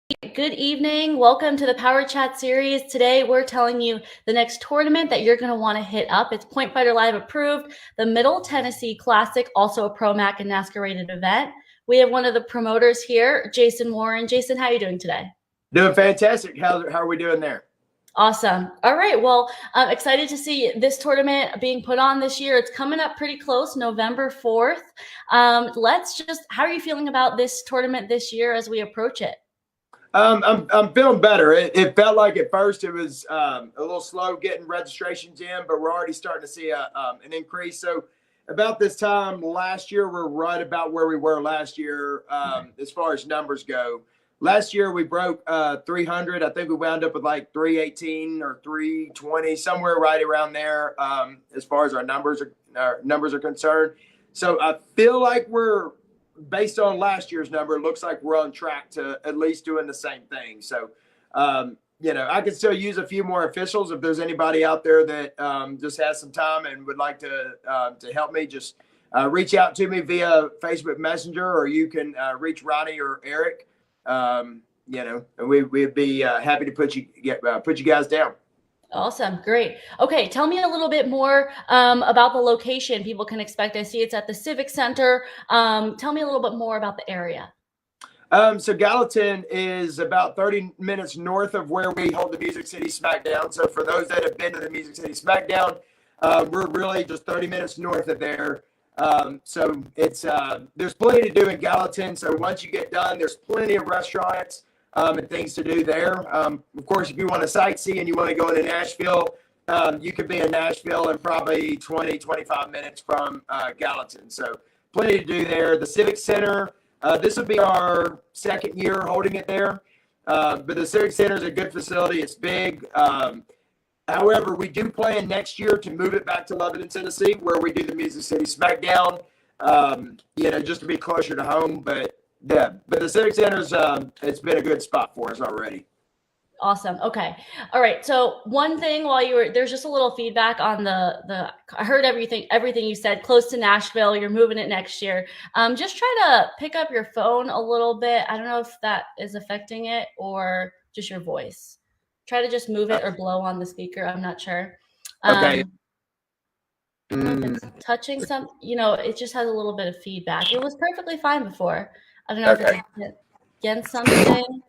Good evening. Welcome to the Power Chat series. Today, we're telling you the next tournament that you're going to want to hit up. It's Point Fighter Live approved, the Middle Tennessee Classic, also a Pro Mac and NASCAR rated event. We have one of the promoters here, Jason Warren. Jason, how are you doing today? Doing fantastic. How are we doing there? Awesome. All right. Well, I'm excited to see this tournament being put on this year. It's coming up pretty close, November 4th. How are you feeling about this tournament this year as we approach it? I'm feeling better. It felt like at first it was a little slow getting registrations in, but we're already starting to see an increase. So about this time last year, we're right about where we were last year as far as numbers go. Last year we broke 300. I think we wound up with like 318 or 320, somewhere right around there as far as our numbers are concerned. So I feel like we're, based on last year's number, it looks like we're on track to at least doing the same thing. So, I could still use a few more officials. If there's anybody out there that just has some time and would like to help me, just reach out to me via Facebook Messenger, or you can reach Ronnie or Eric. And we'd be happy to put you guys down. Awesome. Great. Okay. Tell me a little bit more about the location people can expect. I see it's at the Civic Center. Tell me a little bit more about the area. So Gallatin is about 30 minutes north of where we hold the Music City Smackdown. So for those that have been to the Music City Smackdown, we're really just 30 minutes north of there. So it's there's plenty to do in Gallatin. So once you get done, there's plenty of restaurants and things to do there. Of course, if you want to sightsee and you want to go into Nashville, you could be in Nashville in probably 25 minutes from Gallatin. So plenty to do there. The Civic Center, this will be our second year holding it there. But the Civic Center is a good facility. It's big. However, we do plan next year to move it back to Lubbock, Tennessee, where we do the Music City Smackdown, just to be closer to home. But the Civic Center's, it's been a good spot for us already. Awesome. Okay. All right. So one thing there's just a little feedback on I heard everything you said, close to Nashville, you're moving it next year. Just try to pick up your phone a little bit. I don't know if that is affecting it or just your voice. Try to just move it or blow on the speaker. I'm not sure. Okay. If it's touching something, it just has a little bit of feedback. It was perfectly fine before. I don't know if it's against something.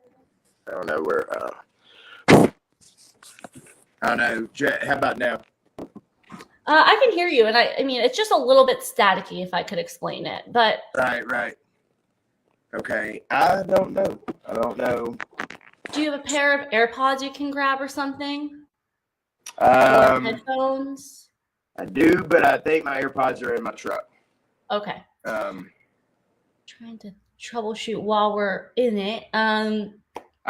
I don't know where. I don't know. How about now? I can hear you, and I mean, it's just a little bit staticky, if I could explain it. But right. Okay. I don't know. Do you have a pair of AirPods you can grab or something? Or headphones? I do, but I think my AirPods are in my truck. Okay. Trying to troubleshoot while we're in it. I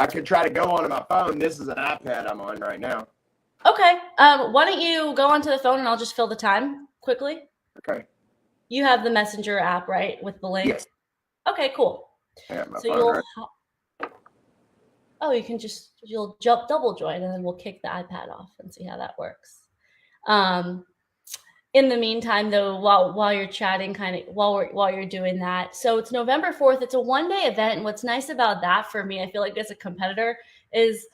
could try to go onto my phone. This is an iPad I'm on right now. Okay. Why don't you go onto the phone and I'll just fill the time quickly? Okay. You have the Messenger app, right, with the link? Yes. Okay, cool. I got my so phone you'll right. you'll jump double join, and then we'll kick the iPad off and see how that works. In the meantime, though, while you're chatting, while you're doing that, so it's November 4th. It's a one-day event, and what's nice about that for me, I feel like as a competitor, is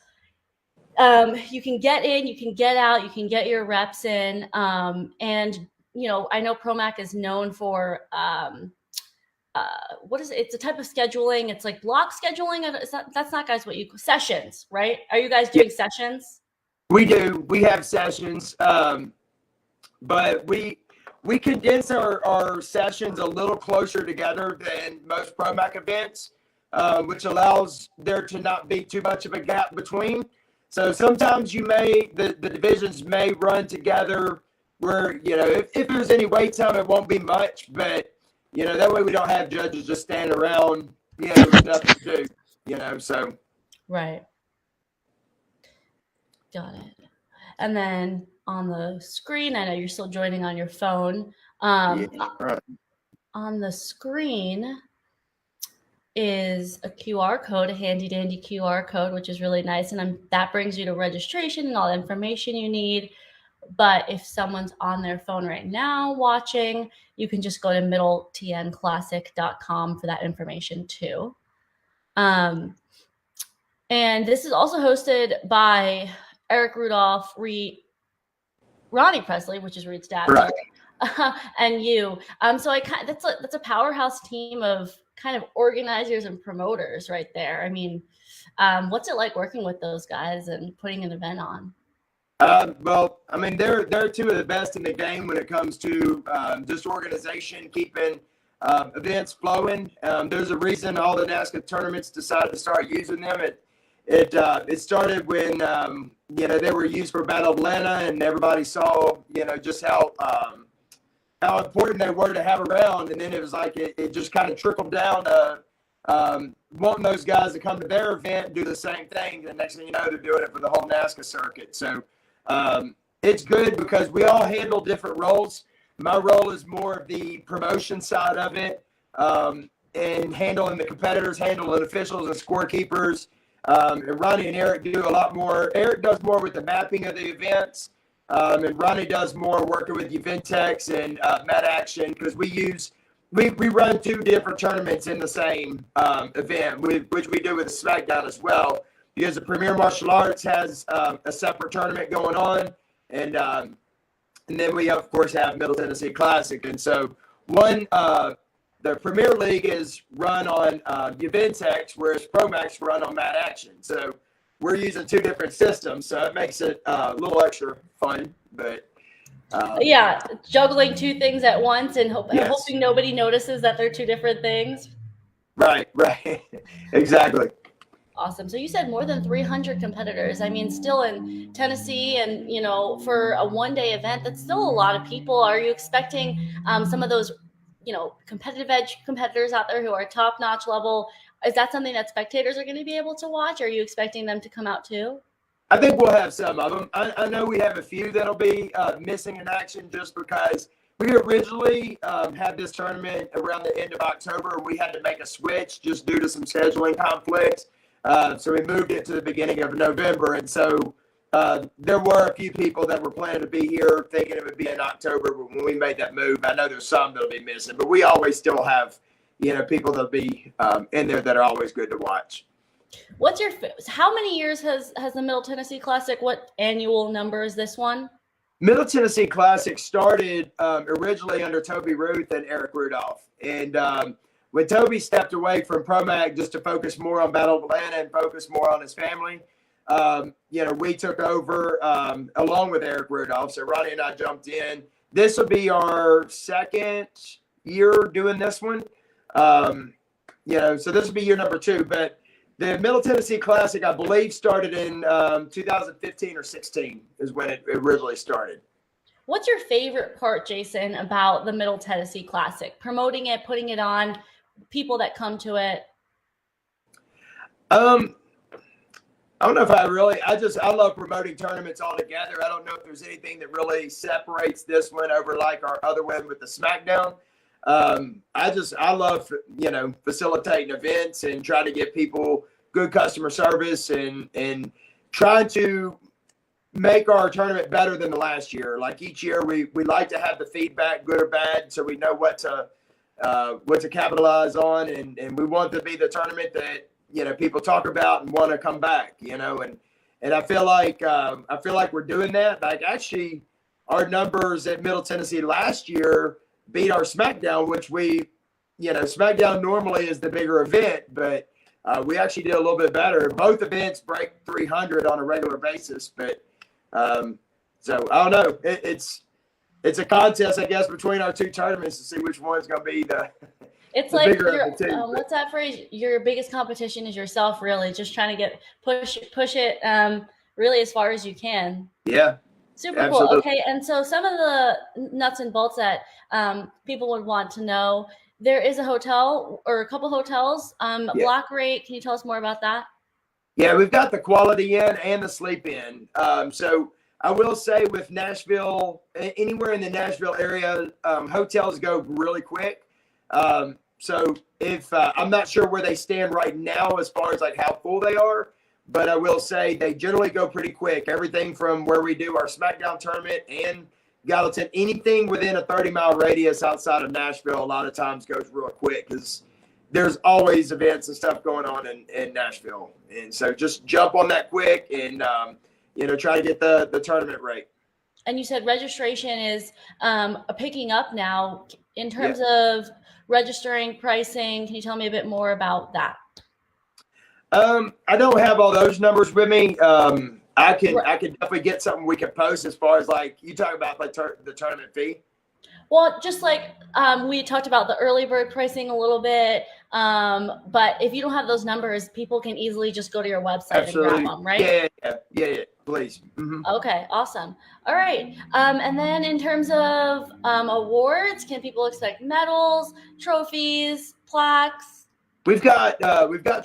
you can get in, you can get out, you can get your reps in, and I know ProMac is known for what is it? It's a type of scheduling. It's like block scheduling. That's not, guys, sessions, right? Are you guys doing sessions? We do. We have sessions. But we condense our sessions a little closer together than most ProMac events, which allows there to not be too much of a gap between. So sometimes the divisions may run together where, if there's any wait time, it won't be much, but, that way we don't have judges just standing around, with nothing to do, so. Right. Got it. And then on the screen, I know you're still joining on your phone. Right. On the screen is a QR code, a handy dandy QR code, which is really nice. And that brings you to registration and all the information you need. But if someone's on their phone right now watching, you can just go to middletnclassic.com for that information too. And this is also hosted by Eric Rudolph, Ronnie Presley, which is Reed's dad, Right. and you. So that's a powerhouse team of kind of organizers and promoters right there. I mean, what's it like working with those guys and putting an event on? Well, I mean, they're two of the best in the game when it comes to just organization, keeping events flowing. There's a reason all the NASCAR tournaments decided to start using them. It started when they were used for Battle of Atlanta, and everybody saw just how important they were to have around, and then it was like it just kind of trickled down to wanting those guys to come to their event and do the same thing. The next thing you know, they're doing it for the whole NASCAR circuit. So it's good because we all handle different roles. My role is more of the promotion side of it, and handling the competitors, handling officials and scorekeepers. And Ronnie and Eric do a lot more. Eric does more with the mapping of the events, and Ronnie does more working with Eventex and Met Action, because we run two different tournaments in the same event, which we do with the SmackDown as well, because the Premier Martial Arts has a separate tournament going on, and then we of course have Middle Tennessee Classic. And so the Premier League is run on Eventex, whereas ProMax run on Mad Action. So we're using two different systems, so it makes it a little extra fun. But yeah, juggling two things at once and yes. hoping nobody notices that they're two different things. Right, exactly. Awesome. So you said more than 300 competitors. I mean, still in Tennessee, and for a one-day event, that's still a lot of people. Are you expecting some of those competitive edge competitors out there who are top-notch level? Is that something that spectators are going to be able to watch? Are you expecting them to come out too? I think we'll have some of them. I know we have a few that'll be missing in action, just because we originally had this tournament around the end of October, and we had to make a switch just due to some scheduling conflicts. So we moved it to the beginning of November. And so there were a few people that were planning to be here thinking it would be in October, but when we made that move, I know there's some that'll be missing, but we always still have, people that'll be in there that are always good to watch. How many years has the Middle Tennessee Classic? What annual number is this one? Middle Tennessee Classic started originally under Toby Ruth and Eric Rudolph. And when Toby stepped away from ProMag just to focus more on Battle of Atlanta and focus more on his family, we took over along with Eric Rudolph. So Ronnie and I jumped in. This will be our second year doing this one. So this will be year number 2. But the Middle Tennessee Classic, I believe, started in 2015 or 16 is when it originally started. What's your favorite part, Jason, about the Middle Tennessee Classic? Promoting it, putting it on, people that come to it? I don't know if I love promoting tournaments altogether. I don't know if there's anything that really separates this one over like our other one with the SmackDown. I love, facilitating events and trying to give people good customer service and trying to make our tournament better than the last year. Like each year we like to have the feedback, good or bad, so we know what to capitalize on. And we want to be the tournament that, people talk about and want to come back, and I feel like we're doing that. Like actually our numbers at Middle Tennessee last year beat our SmackDown, which SmackDown normally is the bigger event, but we actually did a little bit better. Both events break 300 on a regular basis, but so I don't know. It's a contest, I guess, between our two tournaments to see which one's going to be the. It's the like what's that phrase? Your biggest competition is yourself. Really, just trying to push it really as far as you can. Yeah. Super absolutely. Cool. Okay, and so some of the nuts and bolts that people would want to know. There is a hotel or a couple hotels. Block rate. Can you tell us more about that? Yeah, we've got the Quality Inn and the Sleep Inn. So I will say with Nashville, anywhere in the Nashville area, hotels go really quick. So if I'm not sure where they stand right now as far as like how full they are, but I will say they generally go pretty quick. Everything from where we do our SmackDown tournament and Gallatin, anything within a 30-mile radius outside of Nashville, a lot of times goes real quick because there's always events and stuff going on in Nashville. And so just jump on that quick and, try to get the tournament right. And you said registration is picking up now in terms of registering, pricing. Can you tell me a bit more about that? I don't have all those numbers with me. I can definitely get something we can post as far as like you talk about like the tournament fee. Well, just like we talked about the early bird pricing a little bit, but if you don't have those numbers, people can easily just go to your website Absolutely. and grab them, right? Yeah. Please. Mm-hmm. Okay, awesome. All right. And then in terms of awards, can people expect medals, trophies, plaques? We've got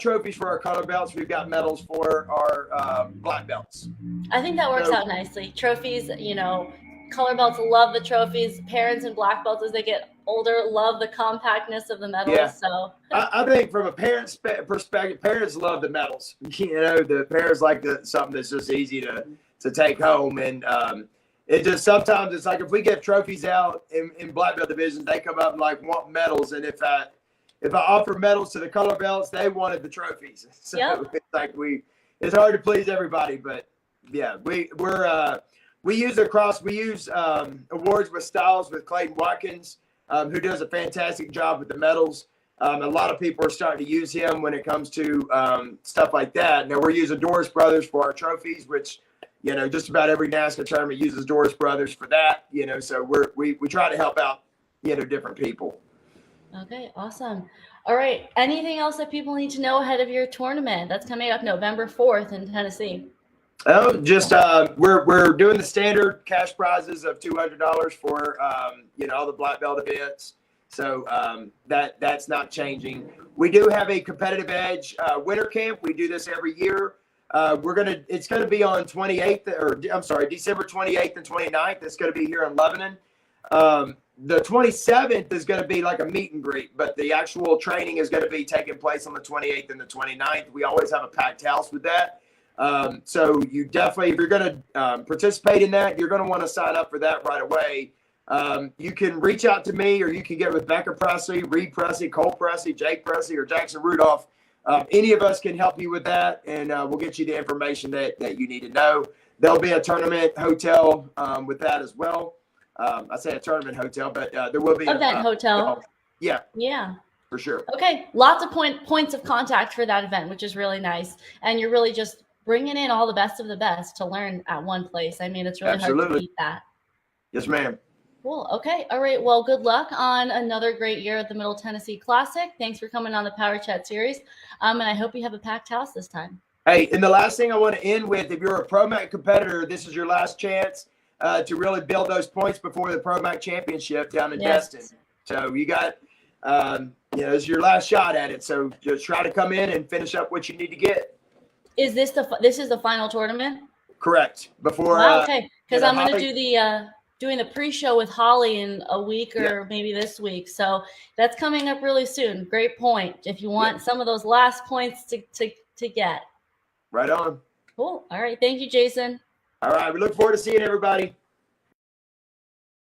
trophies for our color belts. We've got medals for our black belts. I think that works out nicely. Trophies, color belts love the trophies. Parents and black belts, as they get older, love the compactness of the medals. Yeah. So I think from a parent's perspective, parents love the medals. The parents like something that's just easy to take home. And it just sometimes it's like if we give trophies out in black belt divisions, they come up and like want medals. And if I offer medals to the color belts, they wanted the trophies. So It's like it's hard to please everybody, but yeah, we use awards with Styles with Clayton Watkins, who does a fantastic job with the medals. A lot of people are starting to use him when it comes to stuff like that. Now we're using Doris Brothers for our trophies, which just about every NASCAR tournament uses Doris Brothers for that. So we try to help out different people. Okay, awesome. All right. Anything else that people need to know ahead of your tournament that's coming up November 4th in Tennessee? Oh, just we're doing the standard cash prizes of $200 for all the black belt events. So that's not changing. We do have a competitive edge winter camp. We do this every year. It's gonna be on December 28th and 29th. It's gonna be here in Lebanon. The 27th is going to be like a meet and greet, but the actual training is going to be taking place on the 28th and the 29th. We always have a packed house with that. So you definitely, if you're going to participate in that, you're going to want to sign up for that right away. You can reach out to me, or you can get with Becca Presley, Reed Presley, Cole Presley, Jake Presley, or Jackson Rudolph. Any of us can help you with that, and we'll get you the information that you need to know. There'll be a tournament hotel with that as well. I say a tournament hotel, but there will be event hotel. Yeah, for sure. Okay, lots of points of contact for that event, which is really nice. And you're really just bringing in all the best of the best to learn at one place. I mean, it's really hard to beat that. Yes, ma'am. Cool. Okay. All right. Well, good luck on another great year at the Middle Tennessee Classic. Thanks for coming on the Power Chat series. And I hope you have a packed house this time. Hey, and the last thing I want to end with, if you're a ProMac competitor, this is your last chance to really build those points before the ProMac Championship down in Destin. So you got, it's your last shot at it. So just try to come in and finish up what you need to get. Is this the final tournament? Correct. Before. Okay. Because I'm going to do doing the pre-show with Holly in a week or maybe this week. So that's coming up really soon. Great point. If you want some of those last points to get. Right on. Cool. All right. Thank you, Jason. All right. We look forward to seeing everybody.